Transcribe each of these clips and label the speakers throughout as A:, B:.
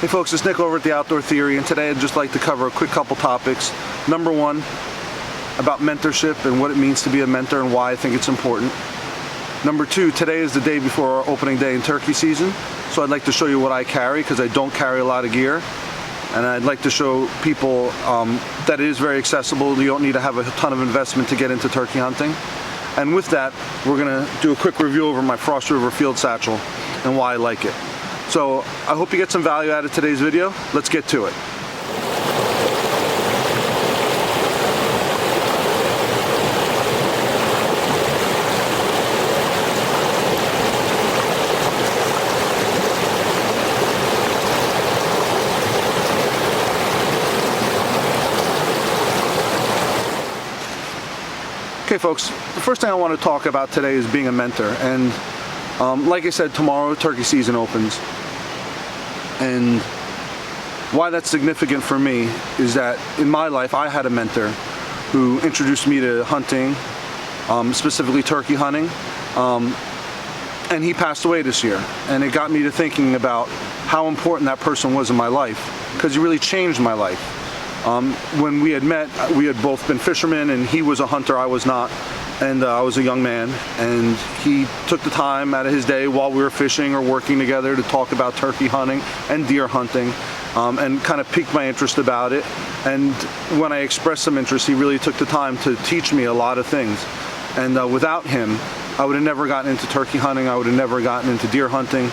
A: Hey folks, it's Nick over at The Outdoor Theory, and today I'd just like to cover a quick couple topics. Number one, about mentorship and what it means to be a mentor and why I think it's important. Number two, today is the day before our opening day in turkey season, so I'd like to show you what I carry because I don't carry a lot of gear. And I'd like to show people that it is very accessible. You don't need to have a ton of investment to get into turkey hunting. And with that, we're gonna do a quick review over my Frost River field satchel and why I like it. So I hope you get some value out of today's video. Let's get to it. Okay folks, the first thing I want to talk about today is being a mentor. And like I said, tomorrow turkey season opens. And why that's significant for me is that in my life I had a mentor who introduced me to hunting, specifically turkey hunting, and he passed away this year. And it got me to thinking about how important that person was in my life, because he really changed my life. When we had met, we had both been fishermen, and he was a hunter, I was not, and I was a young man, and he took the time out of his day while we were fishing or working together to talk about turkey hunting and deer hunting, and kind of piqued my interest about it. And when I expressed some interest, he really took the time to teach me a lot of things. And without him, I would have never gotten into turkey hunting, I would have never gotten into deer hunting.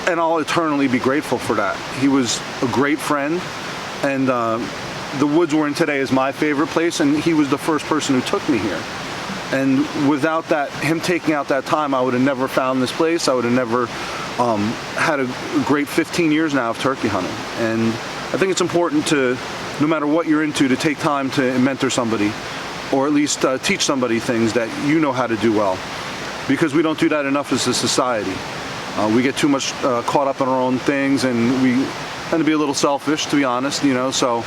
A: And I'll eternally be grateful for that. He was a great friend. And the woods we're in today is my favorite place, and he was the first person who took me here. And without that, him taking out that time, I would have never found this place. I would have never had a great 15 years now of turkey hunting. And I think it's important to, no matter what you're into, to take time to mentor somebody, or at least teach somebody things that you know how to do well, because we don't do that enough as a society. We get too much caught up in our own things, and we tend to be a little selfish, to be honest, you know. So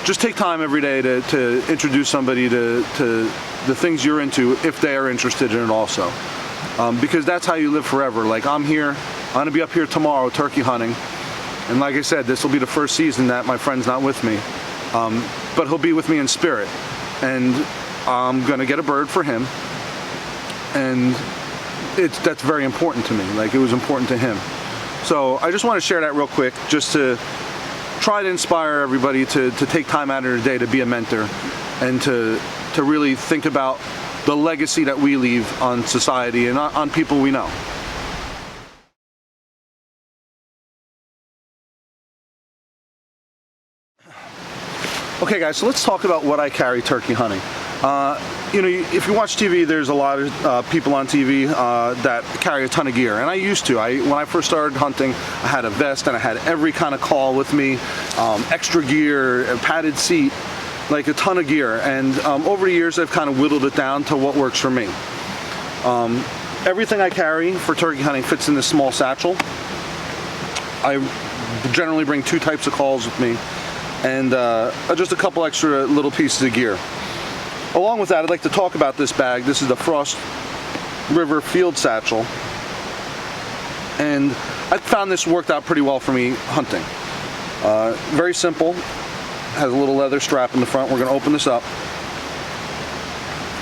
A: just take time every day to introduce somebody to the things you're into, if they are interested in it also, because that's how you live forever. Like, I'm gonna be up here tomorrow turkey hunting, and like I said, this will be the first season that my friend's not with me, but he'll be with me in spirit, and I'm gonna get a bird for him, and that's very important to me, like it was important to him. So I just want to share that real quick, just to try to inspire everybody to take time out of their day to be a mentor, and to really think about the legacy that we leave on society and on people we know. Okay guys, so let's talk about what I carry turkey hunting. You know, if you watch TV, there's a lot of people on TV that carry a ton of gear, and I used to. When I first started hunting, I had a vest and I had every kind of call with me, extra gear, a padded seat, like a ton of gear. And over the years, I've kind of whittled it down to what works for me. Everything I carry for turkey hunting fits in this small satchel. I generally bring 2 types of calls with me, and just a couple extra little pieces of gear. Along with that, I'd like to talk about this bag. This is the Frost River field satchel, and I found this worked out pretty well for me hunting. Very simple, has a little leather strap in the front. We're going to open this up,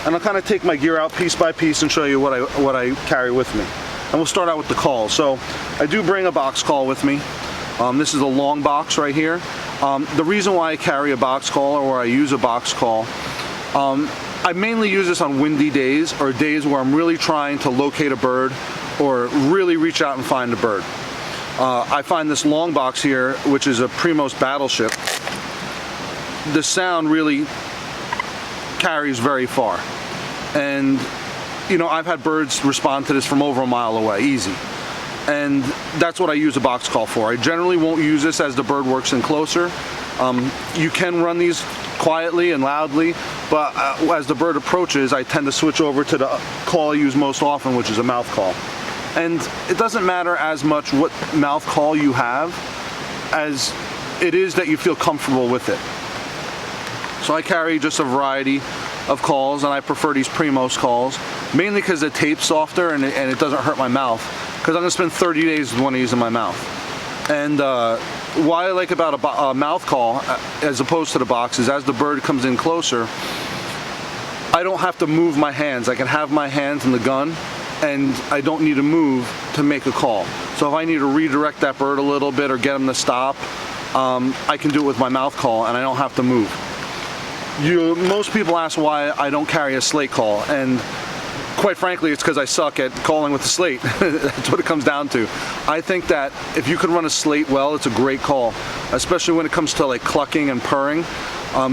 A: and I'll kind of take my gear out piece by piece and show you what I carry with me. And we'll start out with the call. So I do bring a box call with me. This is a long box right here. The reason why I carry a box call, or I use a box call, I mainly use this on windy days, or days where I'm really trying to locate a bird or really reach out and find a bird. I find this long box here, which is a Primos battleship, the sound really carries very far. And you know, I've had birds respond to this from over a mile away, easy. And that's what I use a box call for. I generally won't use this as the bird works in closer. You can run these quietly and loudly, but as the bird approaches, I tend to switch over to the call I use most often, which is a mouth call. And it doesn't matter as much what mouth call you have as it is that you feel comfortable with it. So I carry just a variety of calls, and I prefer these Primos calls, mainly because the tape's softer and it doesn't hurt my mouth, because I'm going to spend 30 days with one of these in my mouth. And what I like about a mouth call as opposed to the box is as the bird comes in closer, I don't have to move my hands. I can have my hands in the gun and I don't need to move to make a call. So if I need to redirect that bird a little bit or get him to stop, I can do it with my mouth call and I don't have to move. Most people ask why I don't carry a slate call, and quite frankly, it's because I suck at calling with the slate. That's what it comes down to. I think that if you can run a slate well, it's a great call, especially when it comes to like clucking and purring.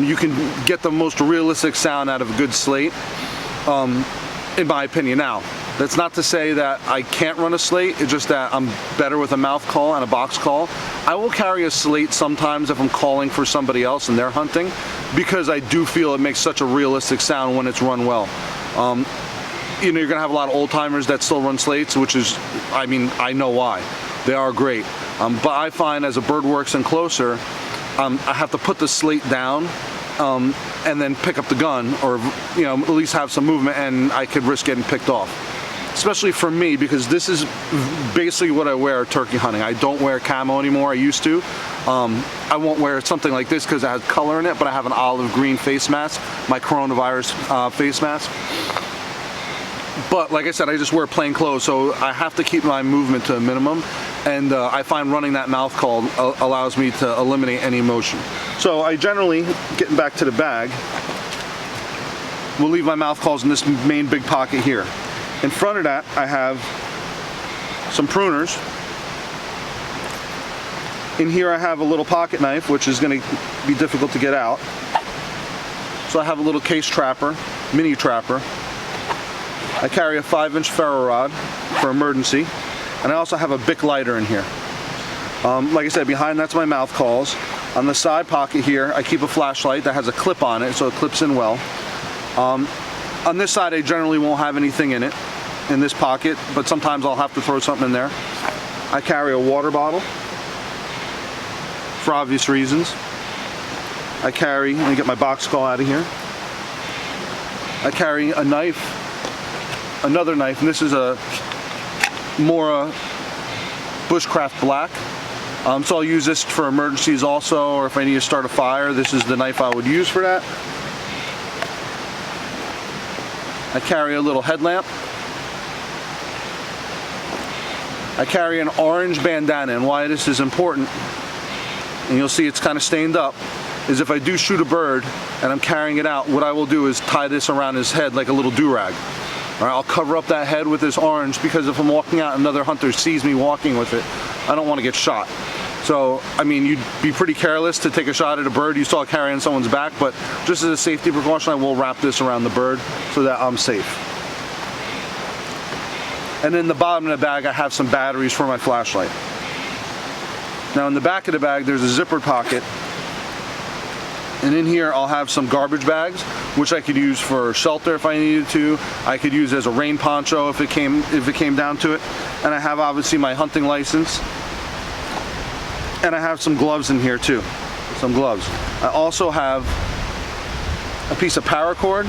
A: You can get the most realistic sound out of a good slate, in my opinion. Now, that's not to say that I can't run a slate, it's just that I'm better with a mouth call and a box call. I will carry a slate sometimes if I'm calling for somebody else and they're hunting, because I do feel it makes such a realistic sound when it's run well. You know, you're gonna have a lot of old timers that still run slates, which is, I mean, I know why. They are great. But I find as a bird works in closer, I have to put the slate down and then pick up the gun, or you know, at least have some movement, and I could risk getting picked off. Especially for me, because this is basically what I wear turkey hunting. I don't wear camo anymore. I used to. I won't wear something like this because it has color in it, but I have an olive green face mask, my coronavirus face mask. But like I said, I just wear plain clothes, so I have to keep my movement to a minimum, and I find running that mouth call allows me to eliminate any motion. So I generally, getting back to the bag, will leave my mouth calls in this main big pocket here. In front of that, I have some pruners. In here I have a little pocket knife, which is going to be difficult to get out. So I have a little case trapper, mini trapper. I carry a 5-inch ferro rod for emergency, and I also have a Bic lighter in here. Like I said, behind that's my mouth calls. On the side pocket here, I keep a flashlight that has a clip on it, so it clips in well. On this side, I generally won't have anything in it, in this pocket, but sometimes I'll have to throw something in there. I carry a water bottle, for obvious reasons. I carry, let me get my box call out of here. I carry a knife, another knife, and this is a Mora Bushcraft Black. So I'll use this for emergencies also, or if I need to start a fire, this is the knife I would use for that. I carry a little headlamp. I carry an orange bandana, and why this is important, and you'll see it's kind of stained up, is if I do shoot a bird and I'm carrying it out, what I will do is tie this around his head like a little do-rag. All right, I'll cover up that head with this orange, because if I'm walking out and another hunter sees me walking with it, I don't want to get shot. So, I mean, you'd be pretty careless to take a shot at a bird you saw carrying someone's back, but just as a safety precaution, I will wrap this around the bird so that I'm safe. And in the bottom of the bag, I have some batteries for my flashlight. Now, in the back of the bag, there's a zippered pocket. And in here, I'll have some garbage bags, which I could use for shelter if I needed to. I could use as a rain poncho if it came down to it. And I have obviously my hunting license. And I have some gloves in here too, some gloves. I also have a piece of paracord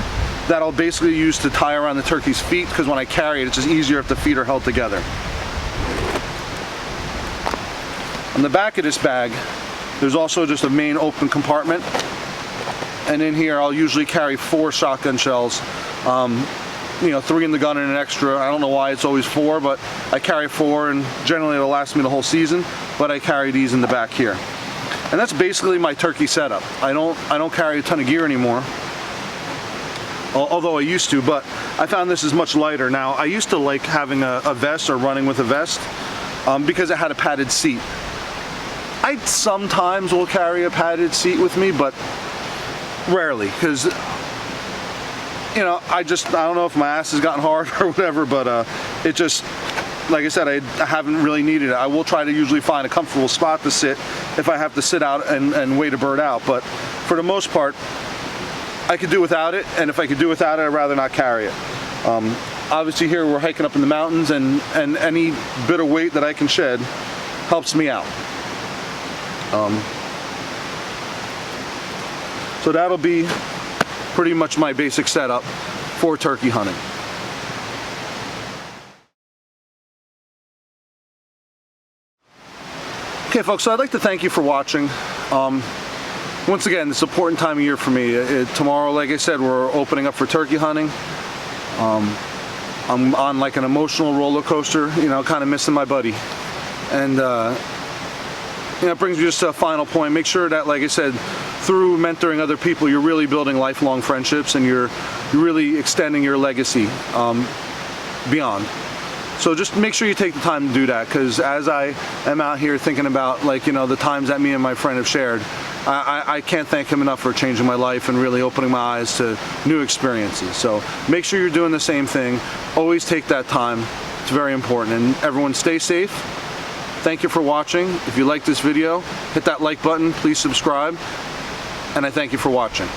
A: that I'll basically use to tie around the turkey's feet, because when I carry it, it's just easier if the feet are held together. On the back of this bag, there's also just a main open compartment. And in here, I'll usually carry 4 shotgun shells. You know, 3 in the gun and an extra. I don't know why it's always 4, but I carry 4, and generally it'll last me the whole season. But I carry these in the back here, and that's basically my turkey setup. I don't carry a ton of gear anymore, although I used to. But I found this is much lighter now. I used to like having a vest or running with a vest because it had a padded seat. I sometimes will carry a padded seat with me, but rarely, because you know, I don't know if my ass has gotten hard or whatever, but it just, like I said, I haven't really needed it. I will try to usually find a comfortable spot to sit if I have to sit out and wait a bird out, but for the most part, I could do without it, and if I could do without it, I'd rather not carry it. Obviously here we're hiking up in the mountains, and any bit of weight that I can shed helps me out. So that'll be pretty much my basic setup for turkey hunting. Okay, folks, so I'd like to thank you for watching. Once again, it's an important time of year for me. Tomorrow, like I said, we're opening up for turkey hunting. I'm on like an emotional roller coaster, you know, kind of missing my buddy. And you know, it brings me just to a final point. Make sure that, like I said, through mentoring other people, you're really building lifelong friendships, and you're really extending your legacy beyond. So just make sure you take the time to do that, because as I am out here thinking about, like, you know, the times that me and my friend have shared, I can't thank him enough for changing my life and really opening my eyes to new experiences. So make sure you're doing the same thing. Always take that time. It's very important. And everyone stay safe. Thank you for watching. If you like this video, hit that like button. Please subscribe. And I thank you for watching.